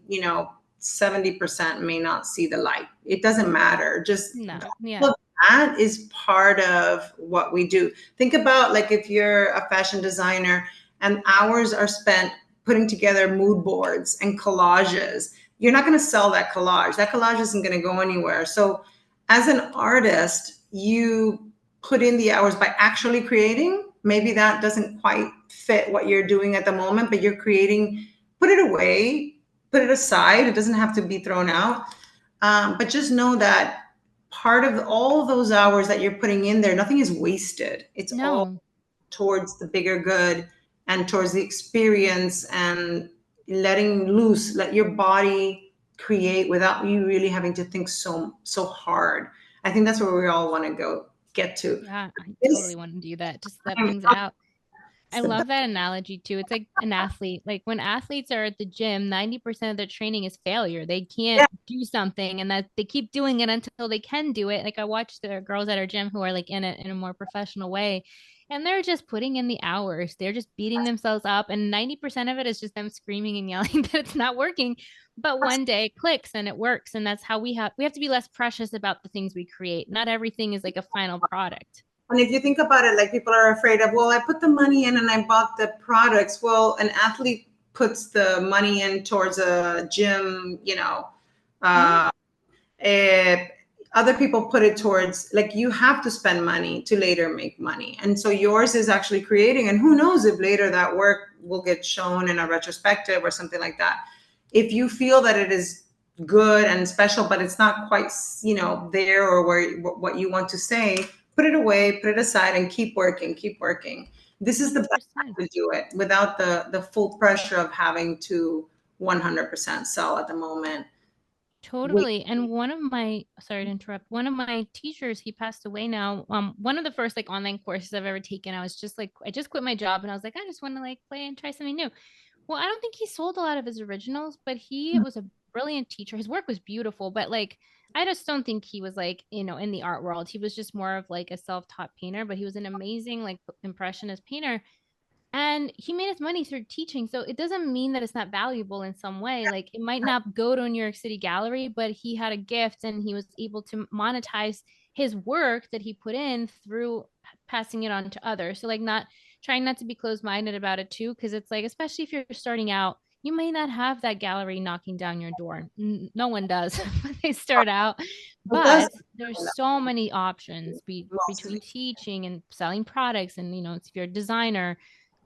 70% may not see the light. It doesn't matter. Just No, yeah. all of that is part of what we do. Think about like if you're a fashion designer and hours are spent putting together mood boards and collages. You're not going to sell that collage. That collage isn't going to go anywhere. So as an artist, you put in the hours by actually creating. Maybe that doesn't quite fit what you're doing at the moment, but you're creating, put it away, put it aside. It doesn't have to be thrown out. But just know that part of all those hours that you're putting in there, nothing is wasted. It's all No. towards the bigger good and towards the experience and letting loose, let your body create without you really having to think so hard. I think that's where we all want to get to. Yeah, I totally This want to do that. Just let time, things out. I it's the best. love that analogy too. It's like an athlete. Like when athletes are at the gym, 90% of their training is failure. They can't Yeah. do something and that they keep doing it until they can do it. Like I watch the girls at our gym who are like in it in a more professional way and they're just putting in the hours. They're just beating themselves up and 90% of it is just them screaming and yelling that it's not working. But one day it clicks and it works and that's how we have to be less precious about the things we create. Not everything is like a final product. And if you think about it, like people are afraid of, well, I put the money in and I bought the products. Well, an athlete puts the money in towards a gym, Yeah. uh, eh, other people put it towards, like, you have to spend money to later make money. And so yours is actually creating, and who knows if later that work will get shown in a retrospective or something like that. If you feel that it is good and special, but it's not quite, there or where what you want to say, put it away, put it aside, and keep working, keep working. This is the best time 100%. to do it without the full pressure of having to 100% sell at the moment. Wait. Totally. And sorry to interrupt, one of my teachers, he passed away now. One of the first like online courses I've ever taken, I was just like, I just quit my job and I was like, I just want to like play and try something new. Well, I don't think he sold a lot of his originals, but he was a brilliant teacher. His work was beautiful, but like, I just don't think he was like, in the art world. He was just more of like a self-taught painter, but he was an amazing like impressionist painter and he made his money through teaching. So it doesn't mean that it's not valuable in some way. Like it might not go to a New York City gallery, but he had a gift and he was able to monetize his work that he put in through passing it on to others. So like not trying not to be closed minded about it too, because it's like, especially if you're starting out, you may not have that gallery knocking down your door. No one does when they start out, It does but there's so many options between mostly. teaching and selling products. And, if you're a designer,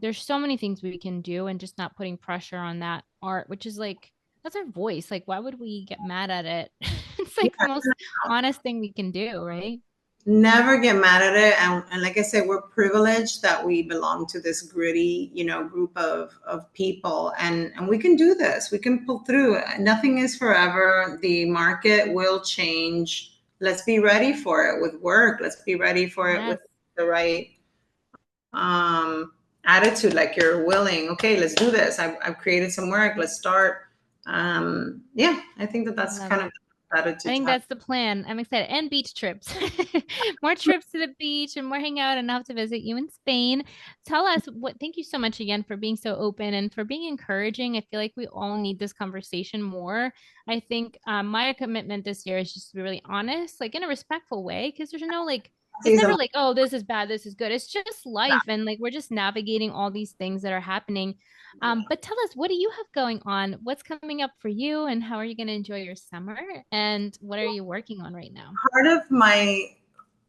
there's so many things we can do, and just not putting pressure on that art, which is like, that's our voice. Like, why would we get mad at it? It's like the Yeah, most honest thing we can do, right? never get mad at it. And like I said, we're privileged that we belong to this gritty, group of people, and we can do this. We can pull through. Nothing is forever. The market will change. Let's be ready for it with work. Let's be ready for it with Yes. the right attitude. Like, you're willing. Okay, let's do this. I've created some work. Let's start. Yeah, I think that I that's love kind it. of the I attitude to think have. that's the plan. I'm excited. And beach trips. More trips to the beach and more hang out, and I'll have to visit you in Spain. Tell us thank you so much again for being so open and for being encouraging. I feel like we all need this conversation more. I think my commitment this year is just to be really honest, like in a respectful way, because there's no like, it's never Season. like, oh, this is bad, this is good. It's just life. And like, we're just navigating all these things that are happening. But tell us, what do you have going on? What's coming up for you, and how are you going to enjoy your summer? And what are you working on right now? Part of my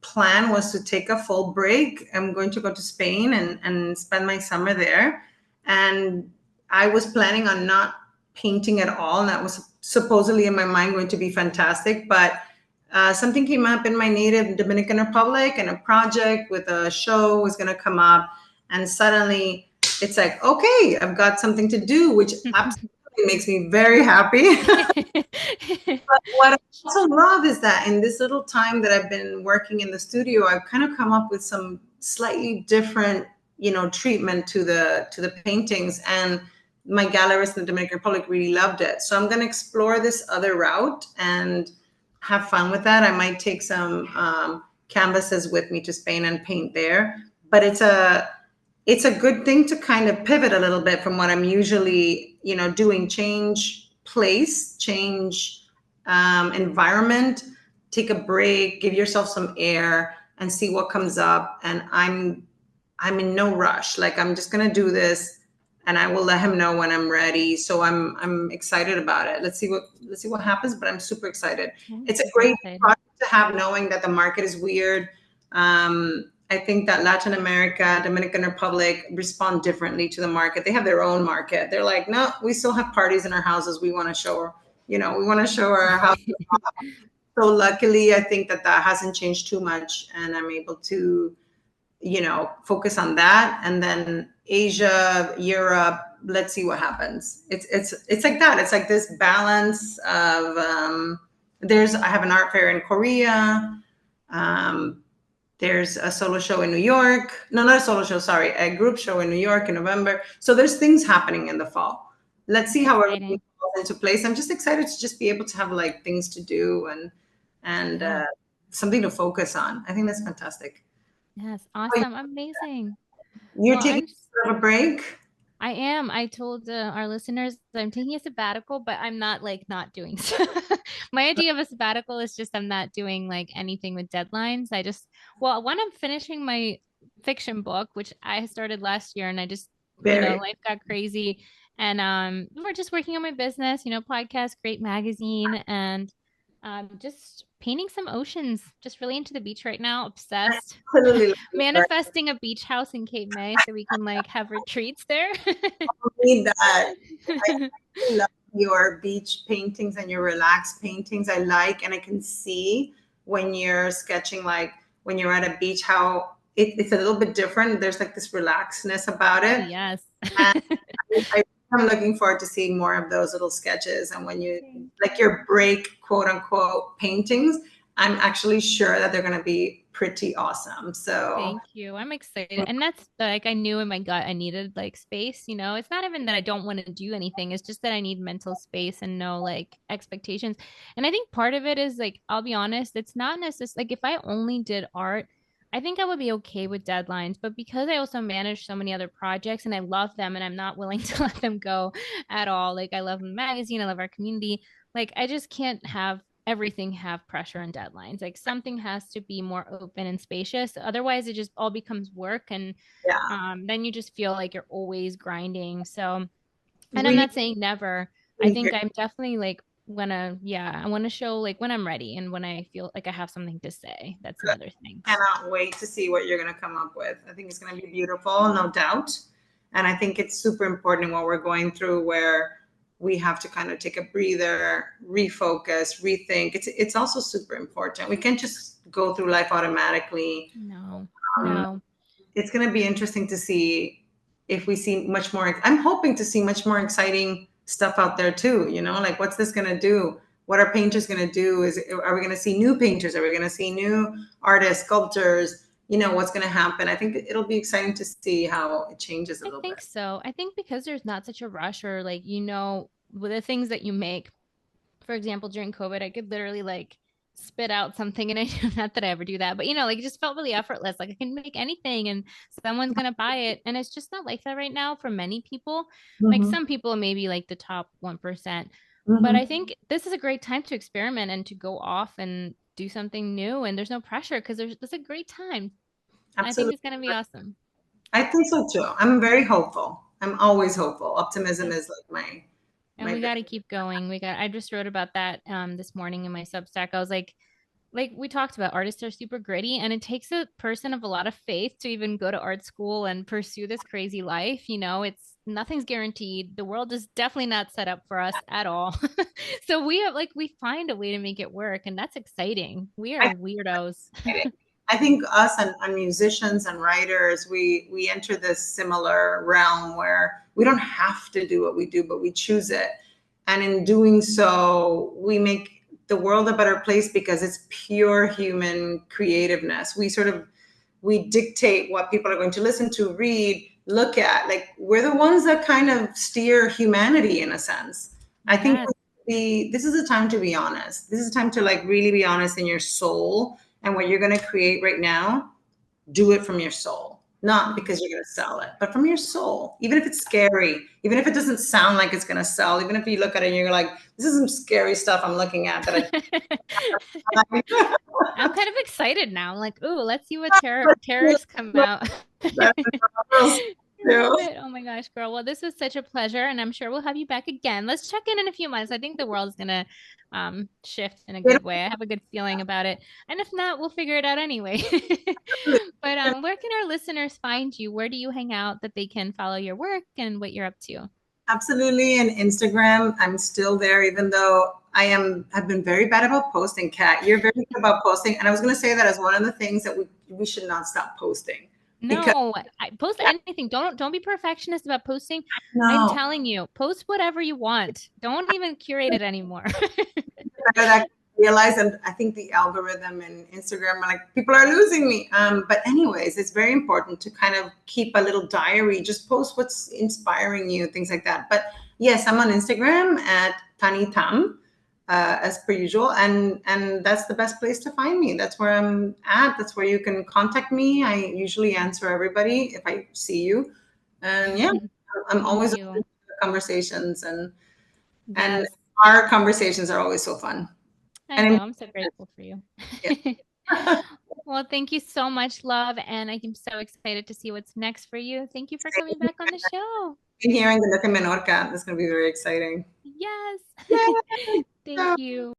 plan was to take a full break. I'm going to go to Spain and spend my summer there. And I was planning on not painting at all. And that was supposedly in my mind going to be fantastic. But something came up in my native Dominican Republic, and a project with a show was going to come up. And suddenly it's like, okay, I've got something to do, which absolutely makes me very happy. But what I also love is that in this little time that I've been working in the studio, I've kind of come up with some slightly different, treatment to the paintings, and my gallerist in the Dominican Republic really loved it. So I'm going to explore this other route and have fun with that. I might take some canvases with me to Spain and paint there, but it's a good thing to kind of pivot a little bit from what I'm usually, doing. Change place, change environment, take a break, give yourself some air, and see what comes up. And I'm in no rush. Like, I'm just gonna do this, and I will let him know when I'm ready. So I'm excited about it. Let's see what happens. But I'm super excited. I'm It's a super great excited. project to have, knowing that the market is weird. I think that Latin America, Dominican Republic respond differently to the market. They have their own market. They're like, no, we still have parties in our houses. We want to show, we want to show our house. So luckily, I think that hasn't changed too much, and I'm able to, focus on that. And then Asia, Europe, let's see what happens. It's like that. It's like this balance of I have an art fair in Korea. Um, there's a solo show in New York. No, not a solo show, sorry, a group show in New York in November. So there's things happening in the fall. Let's see how everything Exciting. falls into place. I'm just excited to just be able to have like things to do, and Yeah. something to focus on. I think that's fantastic. Yes. Awesome. Amazing. You're Well, taking a break. I am. I told our listeners that I'm taking a sabbatical, but I'm not like not doing so. My idea of a sabbatical is just I'm not doing like anything with deadlines. Well, when I'm finishing my fiction book, which I started last year, and I just, Very. life got crazy. And we're just working on my business, podcast, great magazine, and just painting some oceans. Just really into the beach right now, obsessed. Absolutely love it. Manifesting a beach house in Cape May so we can like have retreats there. Need that. I love your beach paintings and your relaxed paintings. I like, and I can see when you're sketching, like when you're at a beach, how it's a little bit different. There's like this relaxedness about Oh, it. yes. And I'm looking forward to seeing more of those little sketches. And when you Thank like your break, quote unquote, paintings, I'm actually sure that they're going to be pretty awesome. So thank you. I'm excited. And that's like, I knew in my gut I needed like space. It's not even that I don't want to do anything. It's just that I need mental space and no like expectations. And I think part of it is like, I'll be honest, it's not necessarily like if I only did art, I think I would be okay with deadlines. But because I also manage so many other projects and I love them and I'm not willing to let them go at all. Like I love the magazine, I love our community. Like I just can't have everything have pressure and deadlines. Like something has to be more open and spacious. Otherwise, it just all becomes work. And yeah. then you just feel like you're always grinding. So And I'm We not saying never. I need think I'm definitely like yeah, I want to show like when I'm ready and when I feel like I have something to say. That's another thing. cannot wait to see what you're going to come up with. I think it's going to be beautiful, no doubt. And I think it's super important in what we're going through, where we have to kind of take a breather, refocus, rethink. It's also super important. We can't just go through life automatically. No, Um, no. it's going to be interesting to see if we see much more. I'm hoping to see much more exciting stuff out there too. You know, like what's this going to do? What are painters going to do? Are we going to see new painters? Are we going to see new artists, sculptors? You know, what's going to happen? I think it'll be exciting to see how it changes a I little think bit. so. I think because there's not such a rush or like, with the things that you make, for example, during COVID, I could literally like spit out something and I not that I ever do that, but like it just felt really effortless. Like I can make anything and someone's gonna buy it. And it's just not like that right now for many people. Like Mm-hmm. some people maybe like the top 1%. But Mm-hmm. I think this is a great time to experiment and to go off and do something new. And there's no pressure because there's a great time. I think Absolutely. it's gonna be awesome. I think so too. I'm very hopeful. I'm always hopeful. Optimism is like And my we big. got to keep going. I just wrote about that this morning in my Substack. I was like we talked about, artists are super gritty and it takes a person of a lot of faith to even go to art school and pursue this crazy life. It's nothing's guaranteed. The world is definitely not set up for us at all. So we find a way to make it work, and that's exciting. We I are weirdos. I think us and musicians and writers, we enter this similar realm where we don't have to do what we do, but we choose it. And in doing so, we make the world a better place because it's pure human creativeness. We dictate what people are going to listen to, read, look at. Like we're the ones that kind of steer humanity in a sense. I think Yes. this is a time to be honest. This is a time to like really be honest in your soul, and what you're going to create right now, do it from your soul, not because you're going to sell it, but from your soul. Even if it's scary, even if it doesn't sound like it's going to sell, even if you look at it and you're like, this is some scary stuff I'm looking at that I I'm kind of excited now. I'm like, ooh, let's see what terrors come out. I love it. Oh my gosh, girl. Well, this was such a pleasure, and I'm sure we'll have you back again. Let's check in a few months. I think the world's gonna shift in a good way. I have a good feeling about it. And if not, we'll figure it out anyway. But where can our listeners find you? Where do you hang out that they can follow your work and what you're up to? Absolutely. And Instagram, I'm still there, even though have been very bad about posting. Kat, you're very good about posting. And I was going to say that as one of the things that we should not stop posting because No, I post anything. Don't be perfectionist about posting. I'm no, telling you, post whatever you want. Don't even curate it anymore. better that realize, and I think the algorithm and Instagram are like, people are losing me. But anyways, it's very important to kind of keep a little diary, just post what's inspiring you, things like that. But yes, I'm on Instagram at Tani Tam, as per usual, and that's the best place to find me. That's where I'm at. That's where you can contact me. I usually answer everybody if I see you, and yeah, I'm Thank always open you. to conversations, and Yes, our conversations are always so fun. I know. And I'm so grateful for you. yeah. Well, thank you so much, love. And I'm so excited to see what's next for you. Thank you for coming back on the show. Hearing the Menorca, that's going to be very exciting. Yes. Yeah. Thank So you.